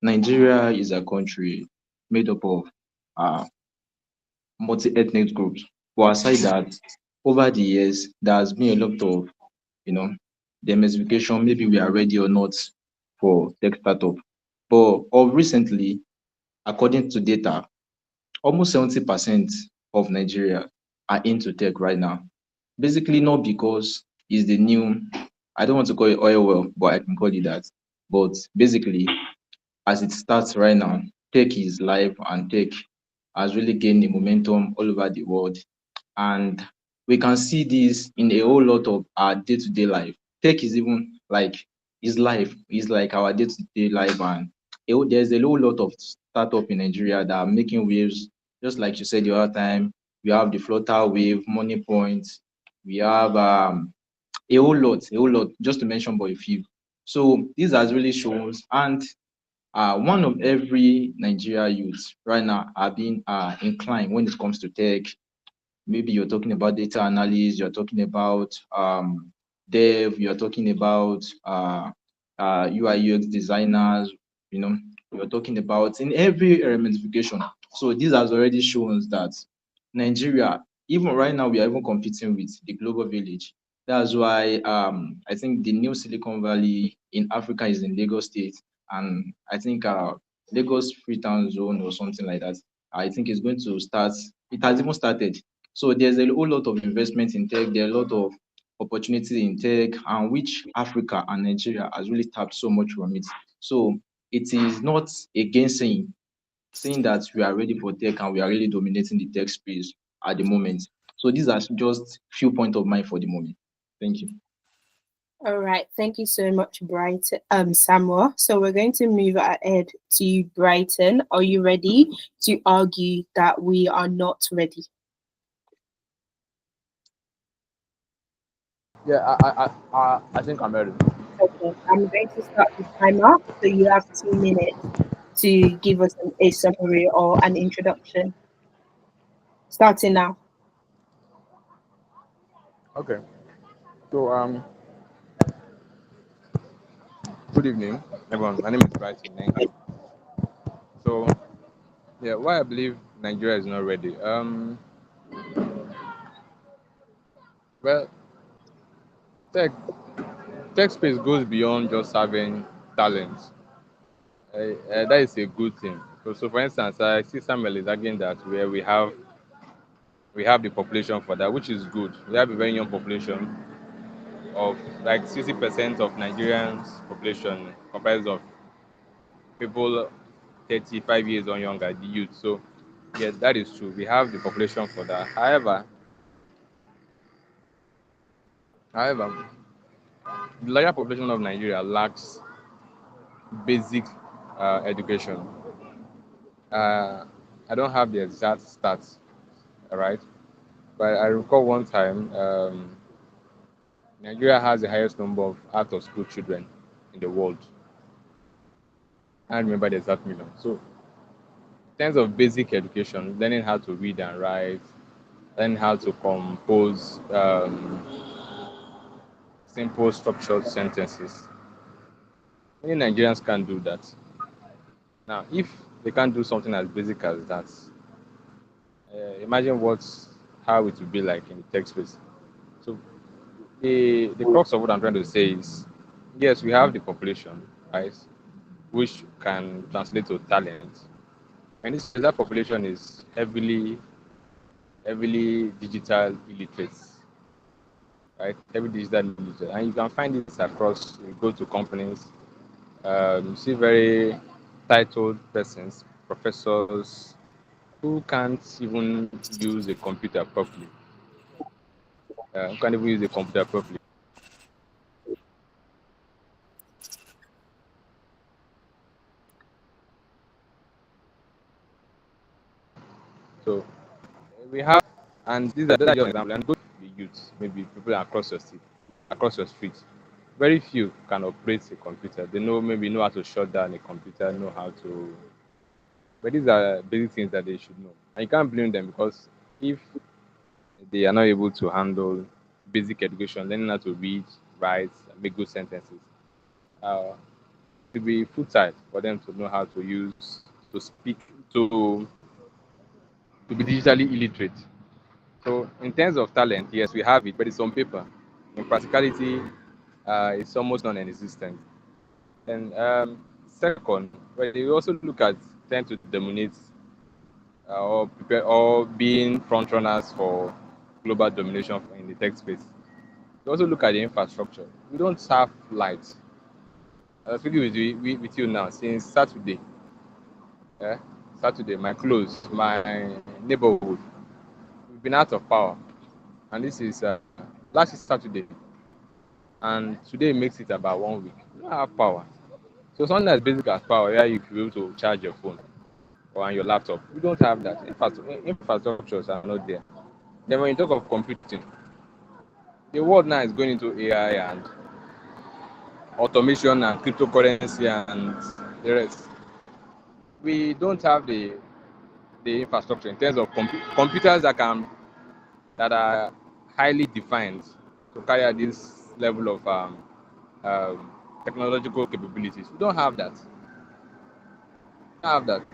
Nigeria is a country made up of uh, multi-ethnic groups. But aside that, over the years, there has been a lot of, you know, diversification. Maybe we are ready or not for tech startup. But of recently, according to data, almost 70% of Nigeria are into tech right now. Basically, not because it's the new, I don't want to call it oil well, but I can call it that. But basically, as it starts right now, tech is live and tech has really gained a momentum all over the world. And we can see this in a whole lot of our day-to-day life. Tech is even like is life, is like our day-to-day life. And there's a whole lot of startup in Nigeria that are making waves, just like you said the other time. We have the Flutter Wave, Money Point, we have a whole lot, just to mention but a few. So this has really shown, and one of every Nigeria youth right now are being inclined when it comes to tech. Maybe you're talking about data analysis, you're talking about dev, you're talking about UI UX designers, you know, you're talking about in every ramification. So this has already shown us that Nigeria, even right now, we are even competing with the global village. That's why I think the new Silicon Valley in Africa is in Lagos State, and I think Lagos Freetown Zone or something like that. I think it's going to start. It has even started. So there's a whole lot of investment in tech. There are a lot of opportunity in tech, and which Africa and Nigeria has really tapped so much from it. So it is not against saying that we are ready for tech and we are really dominating the tech space at the moment. So these are just few points of mine for the moment. Thank you. All right, thank you so much, Brighton. Samuel. So we're going to move ahead to Brighton. Are you ready to argue that we are not ready? Yeah, I think I'm ready. Okay, I'm going to start the timer. So you have 2 minutes to give us a summary or an introduction. Starting now. Okay. So good evening, everyone. My name is Brighton Nenga. So yeah, why I believe Nigeria is not ready. Well, tech tech space goes beyond just having talent. That is a good thing. So for instance, I see Samuel is arguing that where we have the population for that, which is good. We have a very young population of like 60% of Nigerians population comprised of people 35 years or younger, the youth. So yes, that is true. We have the population for that. However, the larger population of Nigeria lacks basic education. Uh, I don't have the exact stats, all right? But I recall one time Nigeria has the highest number of out of school children in the world. I don't remember the exact million. So, in terms of basic education, learning how to read and write, learning how to compose simple structured sentences, many Nigerians can't do that. Now, if they can't do something as basic as that, imagine how it would be like in the tech space. So the crux of what I'm trying to say is, yes, we have the population, right, which can translate to talent. And this that population is heavily digital illiterate, right? Heavy digital illiterate, and you can find this across. You go to companies, you see very titled persons, professors, who can't even use a computer properly. Who can't even use a computer properly. So we have, and these are just examples. And go to the youth, maybe people across your street. Very few can operate a computer. They maybe know how to shut down a computer, know how to. But these are basic things that they should know. And you can't blame them because if they are not able to handle basic education, learning how to read, write, make good sentences, uh, to be futile for them to know how to use, to speak, to to be digitally illiterate. So in terms of talent, yes, we have it, but it's on paper. In practicality, it's almost non-existent. And second, well, they also look at tend to dominate or prepare or being front runners for global domination in the tech space. We also look at the infrastructure. We don't have lights. I'm speaking with you now since Saturday. Yeah, Saturday, my close, my neighborhood, we've been out of power, and this is last is Saturday, and today makes it about 1 week. We don't have power. So something as basic as power, yeah, you can be able to charge your phone or on your laptop. We don't have that. Infrastructures are not there. Then when you talk of computing, the world now is going into AI and automation and cryptocurrency and the rest. We don't have the infrastructure in terms of computers that are highly defined to carry out this level of um, technological capabilities. We don't have that.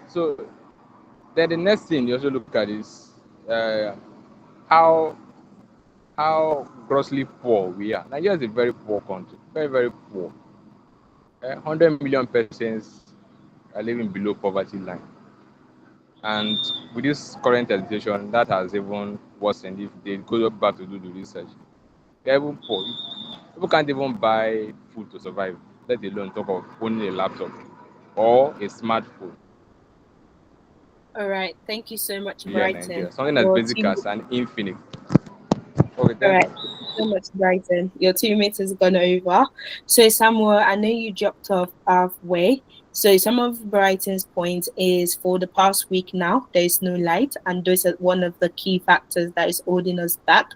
So then the next thing you also look at is how grossly poor we are. Nigeria is a very poor country, very very poor. 100 million persons are living below poverty line, and with this current legislation, that has even worsened if they go back to do the research. They're even poor. People can't even buy food to survive, let alone talk of owning a laptop or a smartphone All right. Thank you so much, here in Brighton. Nigeria. Something as Your basic team. as an Infinix. Okay, All thank right. you. Thank you so much, Brighton. Your 2 minutes has gone over. So, Samuel, I know you dropped off halfway. So, some of Brighton's points is for the past week now, there is no light, and those are one of the key factors that is holding us back.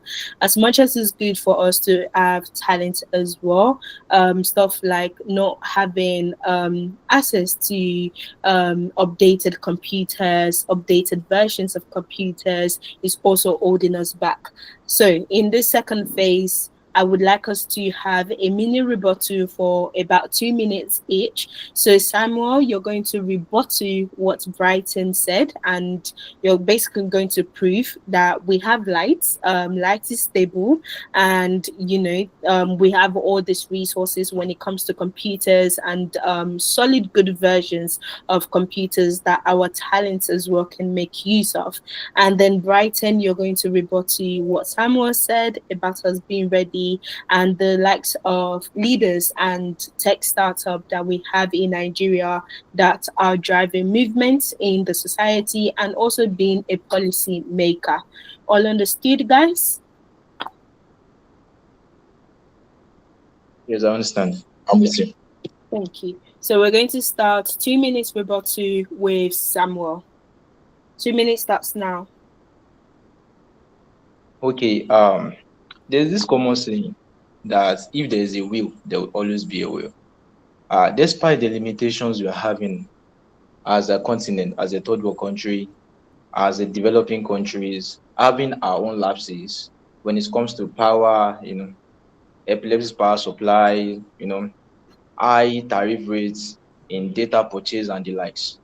As much as it's good for us to have talent as well, stuff like not having access to updated computers, updated versions of computers is also holding us back. So, in this second phase, I would like us to have a mini rebuttal for about 2 minutes each. So, Samuel, you're going to rebuttal what Brighton said, and you're basically going to prove that we have lights, light is stable, and we have all these resources when it comes to computers and solid, good versions of computers that our talents as well can make use of. And then Brighton, you're going to rebuttal what Samuel said about us being ready and the likes of leaders and tech startup that we have in Nigeria that are driving movements in the society and also being a policy maker. All understood, guys? Yes, I understand. I'm with you. Thank you. So we're going to start 2 minutes rebuttal with Samuel. 2 minutes starts now. Okay, there's this common saying that if there is a will, there will always be a will. Despite the limitations we are having as a continent, as a third world country, as a developing countries, having our own lapses when it comes to power, epilepsy power supply, high tariff rates in data purchase and the likes.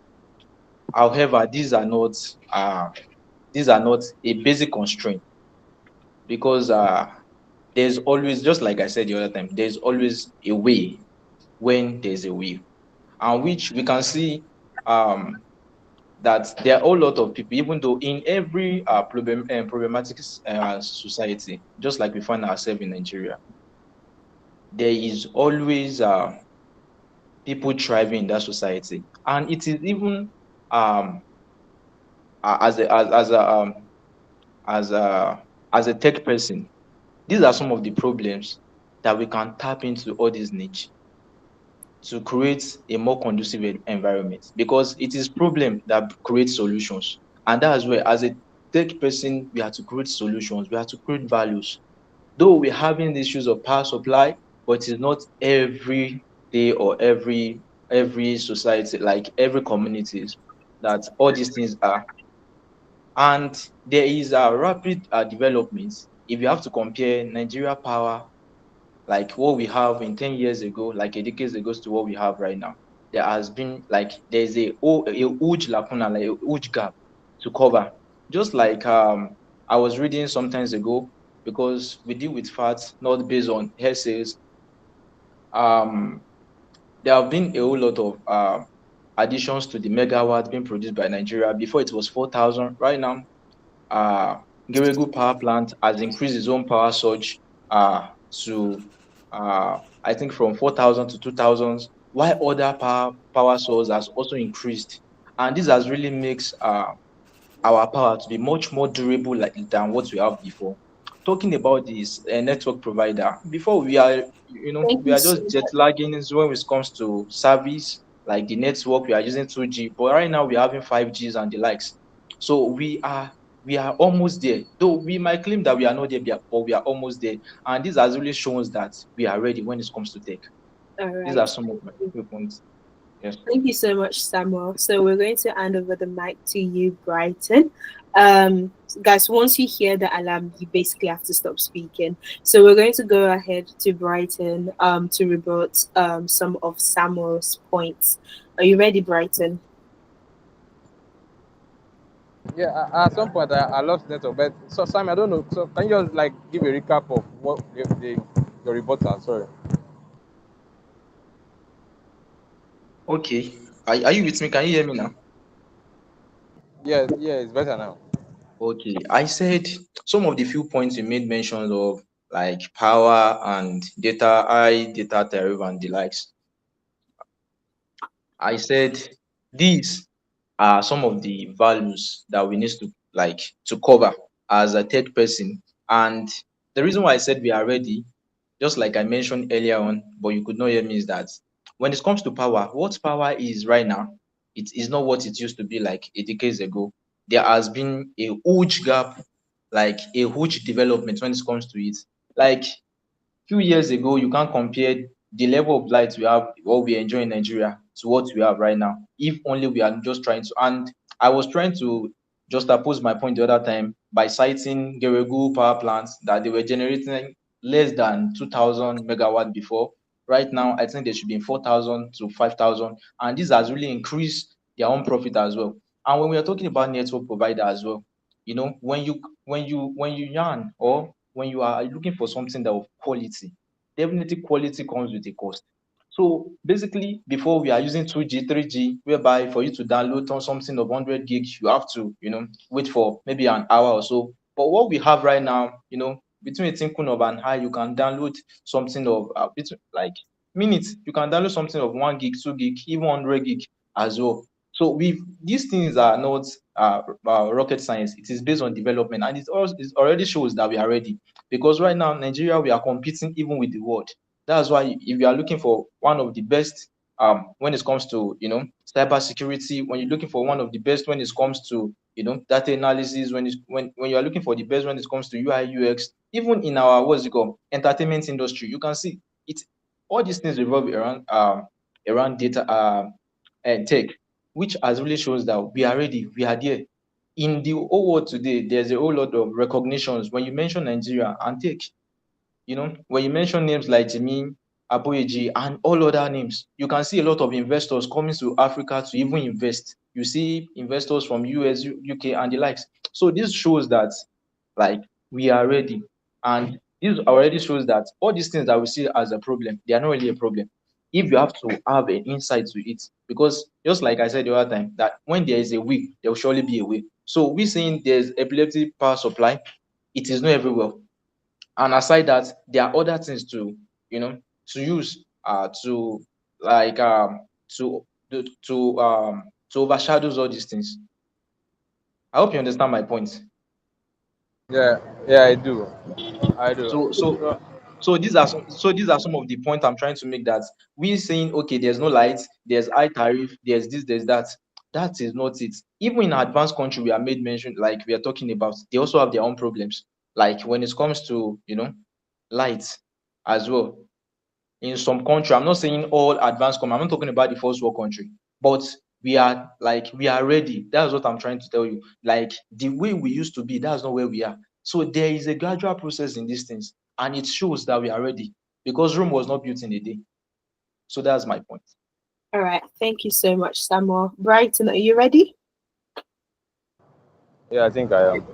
However, uh, these are not a basic constraint because there's always, just like I said the other time, there's always a way when there's a will, and which we can see um, that there are a whole lot of people, even though in every problematic society, just like we find ourselves in Nigeria, there is always people thriving in that society, and it is even um, as a as a as a tech person, these are some of the problems that we can tap into all these niche to create a more conducive environment, because it is problem that creates solutions, and that's where as a tech person we have to create solutions, we have to create values. Though we're having the issues of power supply, but it's not every day or every society, like every communities, that all these things are. And there is a rapid development. If you have to compare Nigeria power, like what we have in 10 years ago, like a decade ago, to what we have right now, there has been like there's a huge lacuna, like a huge gap to cover. Just like I was reading sometimes ago, because we deal with facts not based on hearsays. Um, there have been a whole lot of additions to the megawatt being produced by Nigeria. Before it was 4,000. Right now, uh, Geregu Power Plant has increased its own power surge to, I think, from 4,000 to 2,000, while other power source has also increased. And this has really makes our power to be much more durable like, than what we have before. Talking about this network provider, before we are, Thank we you are so just jet lagging when it comes to service, like the network, we are using 2G, but right now we are having 5Gs and the likes. So we are almost there. Though we might claim that we are not there, but we are almost there. And this has really shown us that we are ready when it comes to tech. All These are right. some of my few points. Yes. Thank you so much, Samuel. So we're going to hand over the mic to you, Brighton. Guys, once you hear the alarm, you basically have to stop speaking. So we're going to go ahead to Brighton to rebut some of Samuel's points. Are you ready, Brighton? Yeah, at some point I lost network, but so Sam, I don't know. So can you just like give a recap of what the rebuttal? Sorry. Okay. Are you with me? Can you hear me now? Yeah, yeah, it's better now. Okay, I said some of the few points you made mention of, like power and data, high data tariff and the likes. I said these are some of the values that we need to cover as a tech person. And the reason why I said we are ready, just like I mentioned earlier on, but you could not hear me, is that when it comes to power, what power is right now, it is not what it used to be like a decade ago. There has been a huge gap, like a huge development when it comes to it. Like few years ago, you can't compare the level of light we have, what we enjoy in Nigeria, to what we have right now. If only we are just trying to, and I was trying to just oppose my point the other time by citing Geregu power plants that they were generating less than 2,000 megawatt before. Right now, I think they should be in 4,000 to 5,000, and this has really increased their own profit as well. And when we are talking about network provider as well, when you yarn, or when you are looking for something that of quality, definitely quality comes with a cost. So basically, before we are using 2G, 3G, whereby for you to download on something of 100 gigs, you have to, wait for maybe an hour or so. But what we have right now, between a tinkle of an eye, you can download something of between, like minutes. You can download something of 1 gig, 2 gig, even 100 gig as well. So these things are not rocket science. It is based on development, and it already shows that we are ready. Because right now, Nigeria, we are competing even with the world. That's why if you are looking for one of the best when it comes to cyber security, when you're looking for one of the best when it comes to data analysis, when you are looking for the best when it comes to UI UX, even in our what's it called entertainment industry, you can see it. All these things revolve around data and tech, which has really shows that we are ready, we are there. In the whole world today, there's a whole lot of recognitions when you mention Nigeria and tech. When you mention names like Jimmy, Aboyeji, and all other names, you can see a lot of investors coming to Africa to even invest. You see investors from US, UK, and the likes. So this shows that like we are ready. And this already shows that all these things that we see as a problem, they are not really a problem. If you have to have an insight to it, because just like I said the other time, that when there is a will, there will surely be a way. So we saying there's epileptic power supply, it is not everywhere. And aside that, there are other things to use to like to overshadows all these things. I hope you understand my point. Yeah, yeah, I do. I do. So so So, so these are some of the points I'm trying to make, that we saying okay, there's no light, there's high tariff, there's this, there's that. That is not it. Even in advanced country, we are made mention, like we are talking about, they also have their own problems. Like when it comes to light as well. In some country, I'm not saying all advanced country, I'm not talking about the first world country, but we are ready. That's what I'm trying to tell you. Like the way we used to be, that's not where we are. So there is a gradual process in these things, and it shows that we are ready, because Rome was not built in a day. So that's my point. All right. Thank you so much, Samuel. Brighton, are you ready? Yeah, I think I am.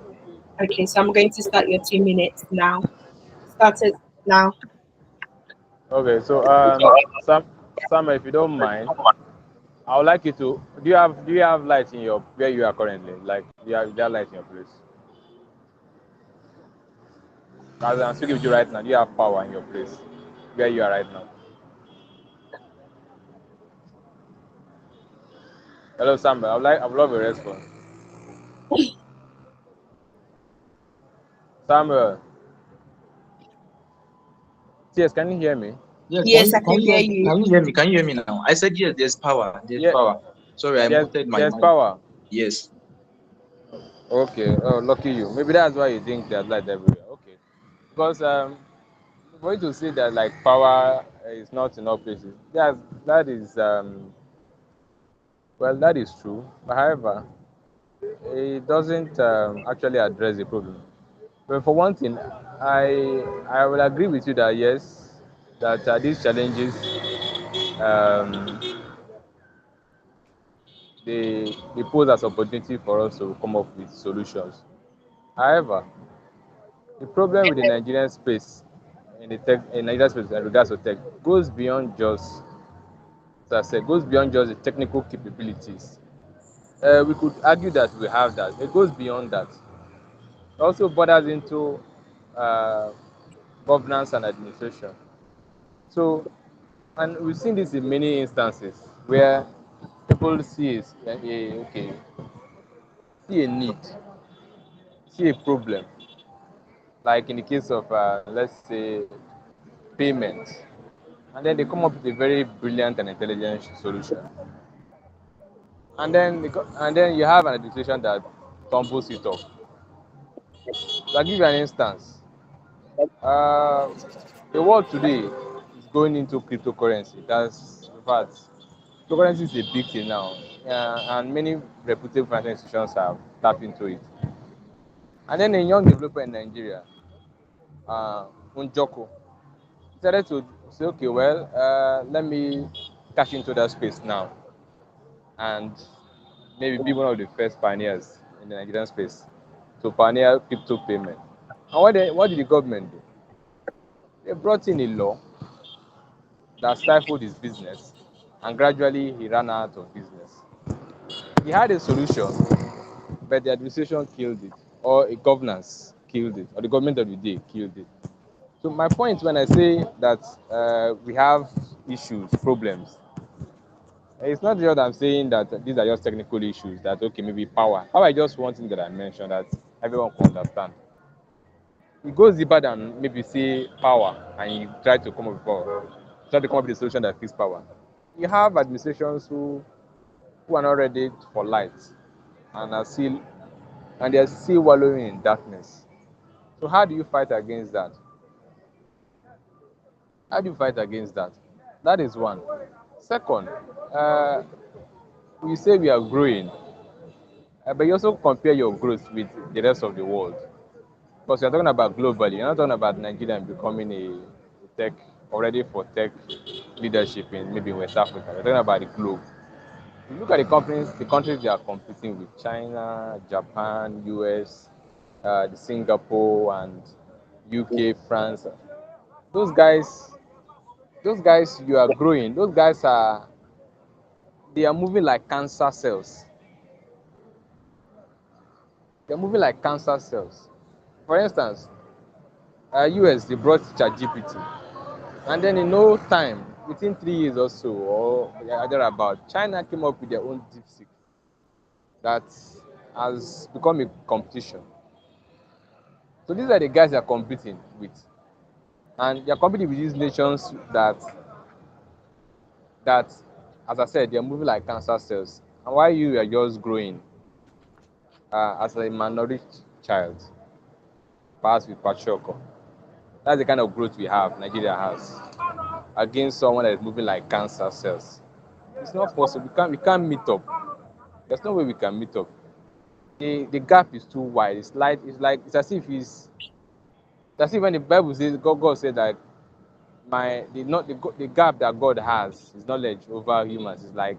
Okay, so I'm going to start your 2 minutes now. Start it now. Okay, so Sam, if you don't mind, I would like you to. Do you have light in your where you are currently? Like, do you have light in your place? As I'm speaking with you right now, do you have power in your place where you are right now? Hello, Samuel. I would love a response. Samuel, yes, can you hear me? Yes, Yes, I can hear you. can you hear me? Can you hear me now? I said yes, there's power. There's Yeah, power. Sorry, I there's muted my there's mic. power. Yes. Okay, oh, lucky you. Maybe that's why you think there's light everywhere. Okay, because for you to say that like power is not in all places, that is well, that is true. But however, it doesn't actually address the problem. But for one thing, I will agree with you that yes, that these challenges um, they pose as opportunity for us to come up with solutions. However, the problem with the Nigerian space in Nigerian space in regards to tech goes beyond just, as I said, goes beyond just the technical capabilities. We could argue that we have that. It goes beyond that. It also borders into uh, governance and administration. So, and we've seen this in many instances where people okay, see a need, see a problem, like in the case of let's say payment, and then they come up with a very brilliant and intelligent solution, and then you have an administration that tumbles it up. So I'll give you an instance. Uh, the world today is going into cryptocurrency. That's in fact, cryptocurrency is a big thing now, and many reputable financial institutions have tapped into it. And then a young developer in Nigeria, Unjoko, decided to say, okay, well, let me cash into that space now and maybe be one of the first pioneers in the Nigerian space to pioneer crypto payment. And what did the government do? They brought in a law that stifled his business, and gradually he ran out of business. He had a solution, but the administration killed it, or a governance killed it, or the government of the day killed it. So my point when I say that we have issues, problems, it's not just that I'm saying that these are just technical issues. That okay, maybe power. Power is just one thing that I mentioned that everyone can understand. It goes deeper than maybe say power, and you try to come up with power, try to come up with a solution that fixes power. You have administrations who are not ready for light and are still and they are still wallowing in darkness. So how do you fight against that? How do you fight against that? That is one. Second, uh, you say we are growing, but you also compare your growth with the rest of the world. Because you're talking about globally, you're not talking about Nigeria becoming a tech, already for tech leadership in maybe West Africa. You're talking about the globe. You look at the countries they are competing with: China, Japan, US, the Singapore, and UK, France. Those guys, those guys, you are growing. Those guys they are moving like cancer cells. They're moving like cancer cells. For instance, US they brought ChatGPT, and then in no time, within 3 years or so, or thereabout, China came up with their own DeepSeek that has become a competition. So these are the guys they are competing with, and they are competing with these nations that, as I said, they are moving like cancer cells. And while you are just growing as a minority child, perhaps with patriarchal, that's the kind of growth we have. Nigeria has against someone that is moving like cancer cells. It's not possible. We can't meet up. There's no way we can meet up. The gap is too wide. It's as if when the Bible says God said that the gap that God has, his knowledge over humans is like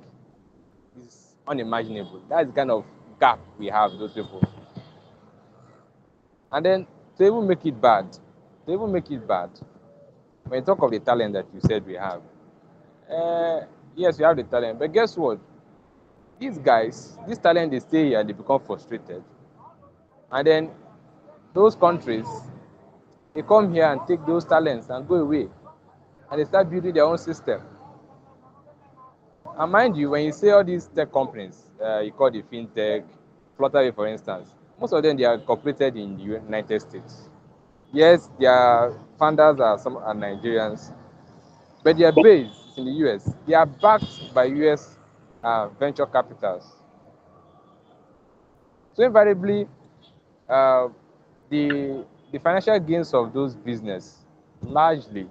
is unimaginable. That's the kind of gap we have with those people. And then to even make it bad, when you talk of the talent that you said we have, yes, we have the talent, but guess what? These guys, this talent, they stay here and they become frustrated. And then those countries, they come here and take those talents and go away. And they start building their own system. And mind you, when you say all these tech companies, you call the fintech, Flutterwave for instance, most of them, they are incorporated in the United States. Yes, their founders are Nigerians, but their base is in the US. They are backed by US venture capitals. So invariably, uh, the the financial gains of those business largely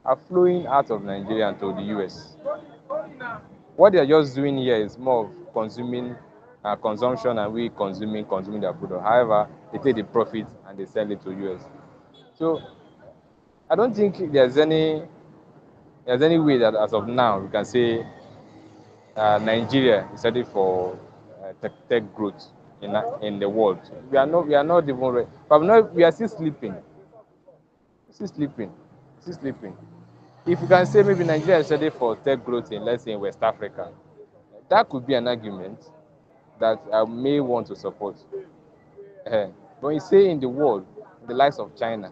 are flowing out of Nigeria to the US. What they are just doing here is more of consuming consumption, and we consuming their product. However, they take the profit and they sell it to US. So I don't think there's any way that as of now we can say Nigeria is ready for tech growth in the world. We are not even ready. But we are still sleeping. Still sleeping. Still sleeping. If you can say maybe Nigeria is ready for tech growth in, let's say, in West Africa, that could be an argument that I may want to support. But when you say in the world, the likes of China,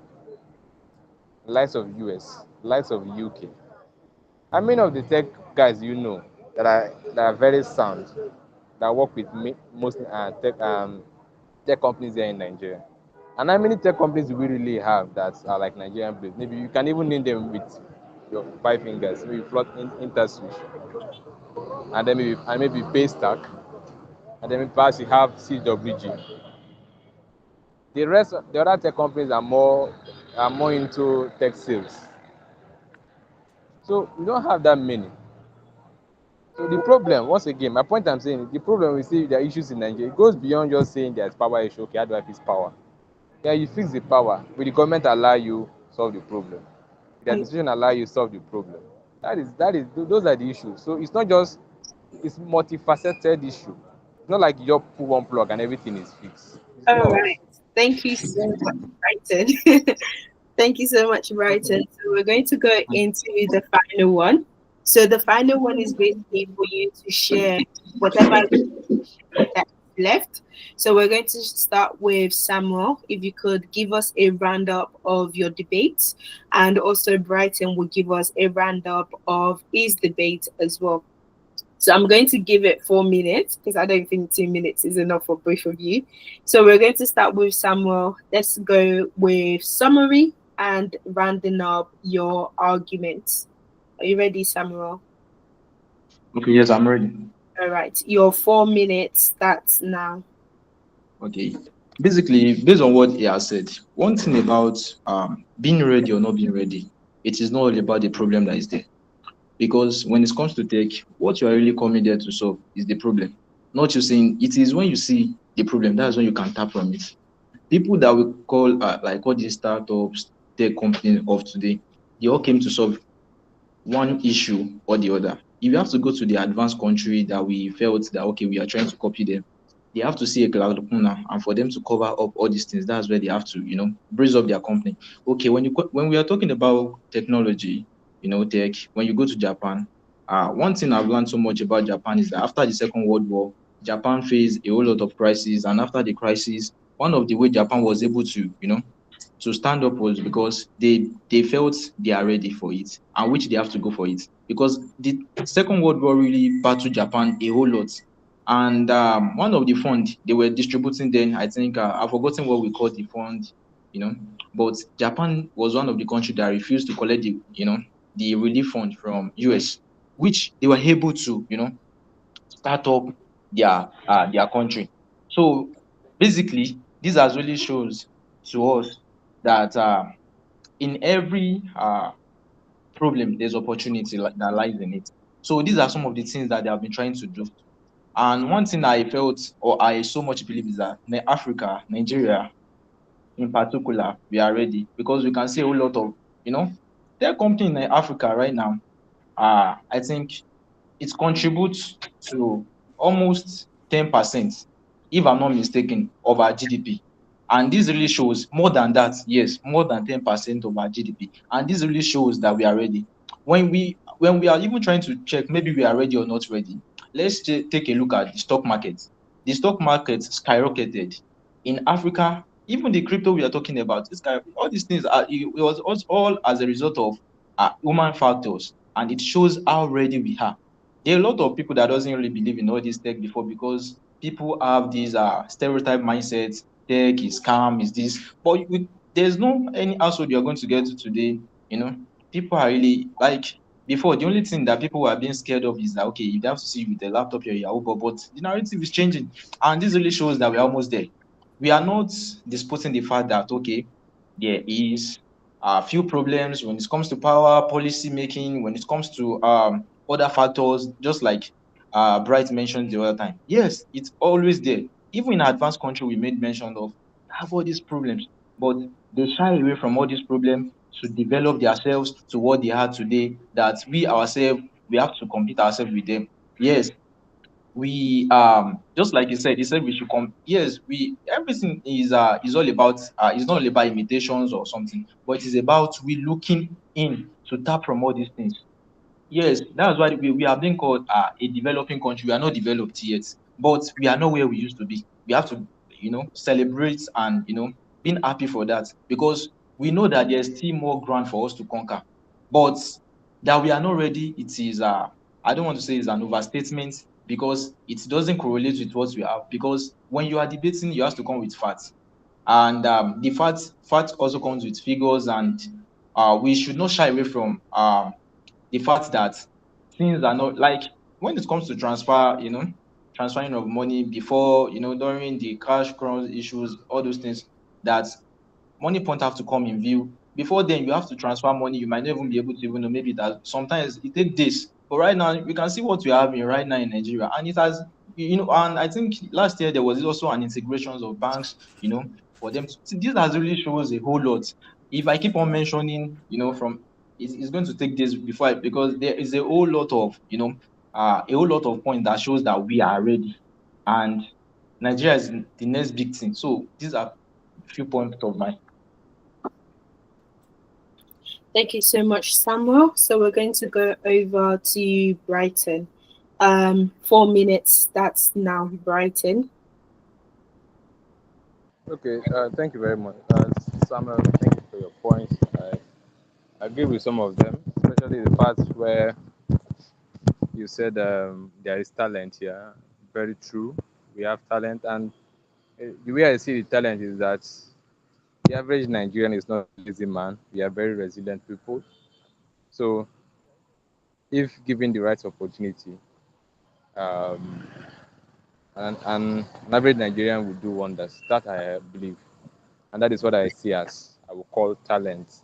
the likes of US, the likes of UK, how many of the tech guys that are very sound, that work with most tech companies here in Nigeria? And how many tech companies do we really have that are like Nigerian based? Maybe you can even name them with your 5 fingers. Maybe Flood InterSwitch, and maybe Paystack, and then perhaps you have CWG. The other tech companies are more into tech sales. So we don't have that many. So the problem, once again, my point I'm saying, the problem we see there are issues in Nigeria. It goes beyond just saying there's power issue. Okay, how do I fix power? Yeah, you fix the power. Will the government allow you solve the problem? Will the administration allow you solve the problem? Those are the issues. So it's multifaceted issue. It's not like you just pull one plug and everything is fixed. It's All not. right. Thank you so much, Brighton. Thank you so much, Brighton. So we're going to go into the final one. So the final one is basically for you to share whatever that's left. So we're going to start with Samuel. If you could give us a roundup of your debates, and also Brighton will give us a roundup of his debate as well. So I'm going to give it 4 minutes because I don't think 2 minutes is enough for both of you. So we're going to start with Samuel. Let's go with summary and rounding up your arguments. Are you ready, Samuel? Okay, yes, I'm ready. All right. Your 4 minutes starts now. Okay. Basically, based on what he has said, one thing about being ready or not being ready, it is not all about the problem that is there. Because when it comes to tech, what you are really coming there to solve is the problem. Not you saying it is when you see the problem, that's when you can tap from it. People that we call like all these startups, tech companies of today, they all came to solve one issue or the other. If you have to go to the advanced country that we felt that okay, we are trying to copy them, they have to see a cloud lacuna, and for them to cover up all these things, that's where they have to, brace up their company. Okay, when we are talking about technology, tech, when you go to Japan, one thing I've learned so much about Japan is that after the Second World War, Japan faced a whole lot of crises, and after the crisis, one of the way Japan was able to, to stand up was because they felt they are ready for it, and which they have to go for it, because the Second World War really battled Japan a whole lot. And one of the fund they were distributing then, I think I've forgotten what we call the fund, you know but Japan was one of the countries that refused to collect the relief fund from US, which they were able to start up their country. So basically, this has really shows to us that in every problem, there's opportunity that lies in it. So these are some of the things that they have been trying to do. And one thing I felt, or I so much believe, is that Africa, Nigeria in particular, we are ready, because we can see a whole lot of, tech company in Africa right now, I think it contributes to almost 10%, if I'm not mistaken, of our GDP. And this really shows more than that, yes, more than 10% of our GDP. And this really shows that we are ready. When we are even trying to check maybe we are ready or not ready, let's take a look at the stock market. The stock market skyrocketed in Africa. Even the crypto we are talking about, all these things it was all as a result of human factors, and it shows how ready we are. There are a lot of people that doesn't really believe in all this tech before, because people have these stereotype mindsets. Tech is scam, is this, but there's no any household you're going to get to today. You know, people are really like before. The only thing that people were being scared of is that, okay, if they have to see you with a laptop, you're Yahoo, but the narrative is changing, and this really shows that we're almost there. We are not disputing the fact that, okay, there is a few problems when it comes to power policy making, when it comes to other factors, just like Bright mentioned the other time. Yes, it's always there. Even in advanced country, we made mention of have all these problems, but they shy away from all these problems to develop themselves to what they are today. That we ourselves, we have to compete ourselves with them. Yes, we just like you said we should come. Yes, we everything is all about it's not all about imitations or something, but it is about we looking in to tap from all these things. Yes, that's why we are being called a developing country. We are not developed yet, but we are not where we used to be. We have to, celebrate and, being happy for that, because we know that there's still more ground for us to conquer. But that we are not ready, it is, I don't want to say it's an overstatement, because it doesn't correlate with what we have. Because when you are debating, you have to come with facts, and the facts also comes with figures, and we should not shy away from the fact that things are not like when it comes to transferring of money before, during the cash crunch issues, all those things, that money point have to come in view. Before then, you have to transfer money. You might not even be able to even know. Maybe that sometimes it takes days. But right now, we can see what we are having right now in Nigeria, and it has, and I think last year there was also an integration of banks, for them. This has really shows a whole lot. If I keep on mentioning, from it's going to take days before because there is a whole lot of, a whole lot of points that shows that we are ready, and Nigeria is the next big thing. So these are few points of mine. Thank you so much, Samuel. So we're going to go over to Brighton. 4 minutes. That's now Brighton. Okay, thank you very much, Samuel. Thank you for your points. I agree with some of them, especially the parts where you said there is talent here. Very true. We have talent, and the way I see the talent is that the average Nigerian is not a lazy man. We are very resilient people. So, if given the right opportunity, um, an average Nigerian would do wonders. That I believe, and that is what I see as I would call talent.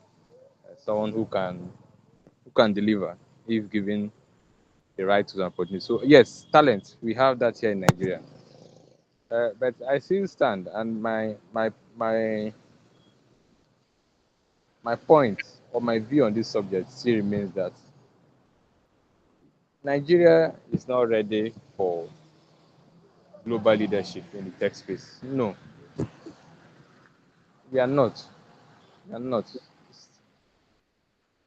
Someone who can deliver if given the right tools and opportunity. So yes, talent. We have that here in Nigeria. But I still stand, and my point or my view on this subject still remains that Nigeria is not ready for global leadership in the tech space. No, we are not. We are not.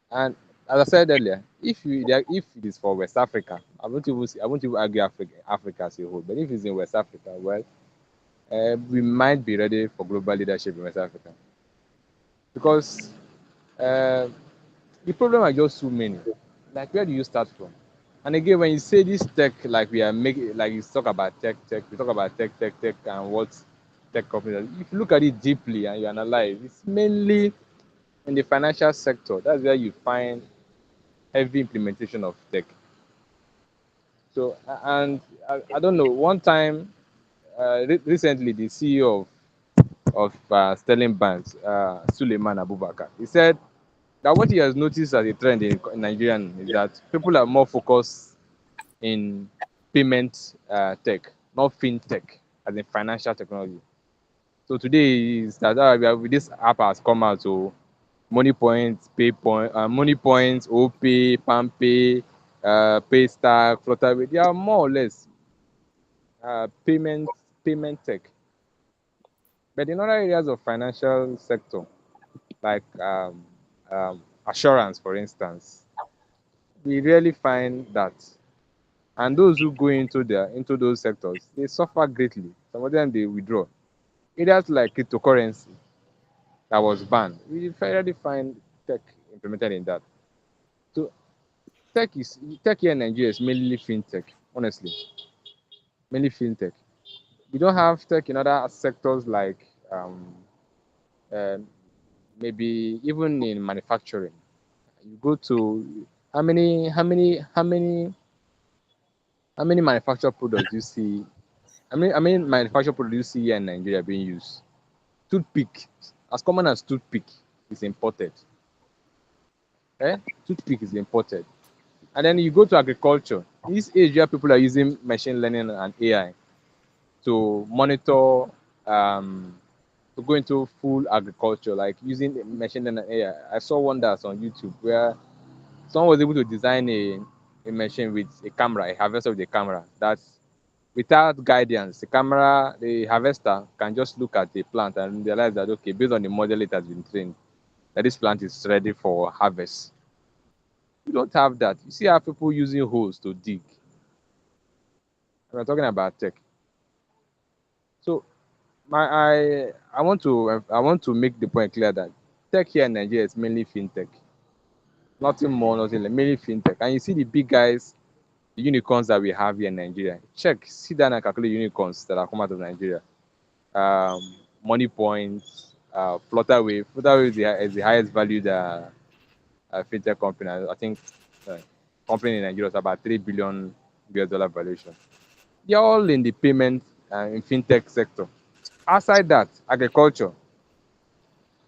And as I said earlier, if it is for West Africa, I won't even argue Africa as a whole. But if it's in West Africa, well, we might be ready for global leadership in West Africa because uh, the problem are just too many. Like, where do you start from? And again, when you say this tech, like we are making, like you talk about tech, we talk about tech, and what tech companies. If you look at it deeply and you analyze, it's mainly in the financial sector. That's where you find heavy implementation of tech. So, and I don't know. One time, recently, the CEO of Sterling Banks, Suleiman Abubakar, he said that what he has noticed as a trend in Nigerian is that people are more focused in payment tech, not fintech, as in financial technology. So today is that this app has come out, so Money points, money points, OPay, PamPay, Paystack, Flutterwave. They are more or less payment tech. But in other areas of financial sector, like assurance, for instance, we rarely find that. And those who go into those sectors, they suffer greatly. Some of them they withdraw. Areas like cryptocurrency that was banned, we rarely find tech implemented in that. So tech here in Nigeria is mainly fintech, honestly, mainly fintech. We don't have tech in other sectors like uh, maybe even in manufacturing. You go to how many manufactured products do you see? I mean manufactured products do you see here in Nigeria being used? Toothpick, as common as toothpick, is imported. Eh? Toothpick is imported. And then you go to agriculture. This age where people are using machine learning and AI to monitor, um, to go into full agriculture, like using machine learning and AI. I saw one that's on YouTube where someone was able to design a machine with a camera, a harvester with a camera. That's without guidance. The harvester can just look at the plant and realize that okay, based on the model it has been trained, that this plant is ready for harvest. You don't have that. You see how people using hoes to dig. We're talking about tech. So I want to make the point clear that tech here in Nigeria is mainly fintech. Nothing more, nothing less, mainly fintech. And you see the big guys, the unicorns that we have here in Nigeria. Check, sit down and calculate unicorns that are come out of Nigeria. Money points, Flutterwave. Flutterwave is the highest valued fintech company. I think uh, company in Nigeria is about $3 billion valuation. They're all in the payment in fintech sector. Outside that, agriculture,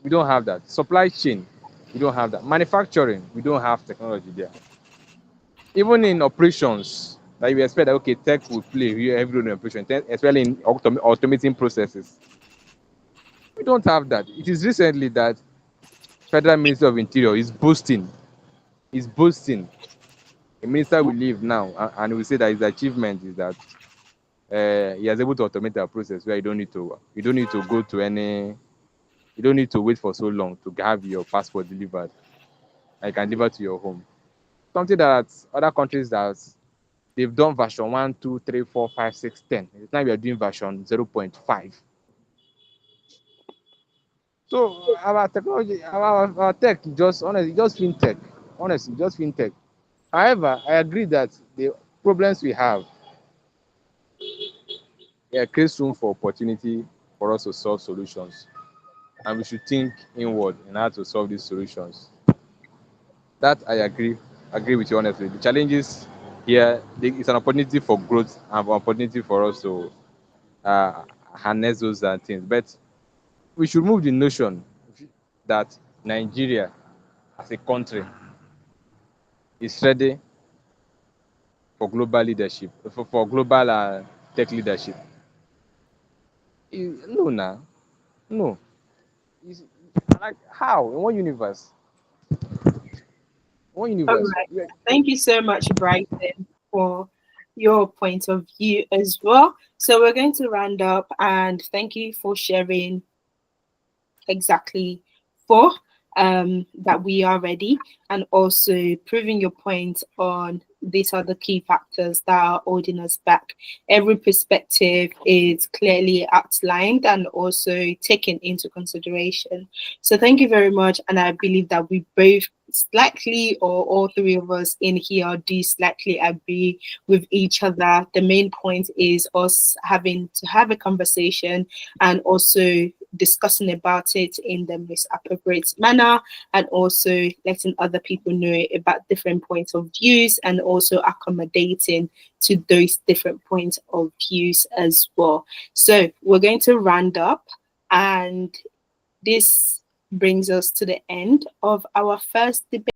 we don't have that. Supply chain, we don't have that. Manufacturing, we don't have technology there. Even in operations, like we expect that okay, tech will play a heavy role in operation, especially in automating processes. We don't have that. It is recently that Federal Ministry of Interior is boasting. A minister will leave now, and we say that his achievement is that he has able to automate a process where you don't need to go to any, you don't need to wait for so long to have your passport delivered. And you can deliver to your home. Something that other countries that they've done version 1, 2, 3, 4, 5, 6, 10. It's now we are doing version 0.5. So our technology, our tech is just honestly just fintech. Honestly, just fintech. However, I agree that the problems we have, creates room for opportunity for us to solve solutions. And we should think inward in how to solve these solutions. That I agree with you honestly. The challenges here, it's an opportunity for growth and an opportunity for us to harness those things. But we should move the notion that Nigeria as a country is ready for global leadership, for global tech leadership. No, nah, no. It's, like how? In what universe? What All universe? right. Thank you so much, Brighton, for your point of view as well. So we're going to round up, and thank you for sharing exactly for that we are ready, and also proving your point on these are the key factors that are holding us back. Every perspective is clearly outlined and also taken into consideration. So thank you very much. And I believe that we both slightly, or all three of us in here, do slightly agree with each other. The main point is us having to have a conversation and also discussing about it in the most appropriate manner, and also letting other people know about different points of views, and also accommodating to those different points of views as well. So we're going to round up, and this brings us to the end of our first debate.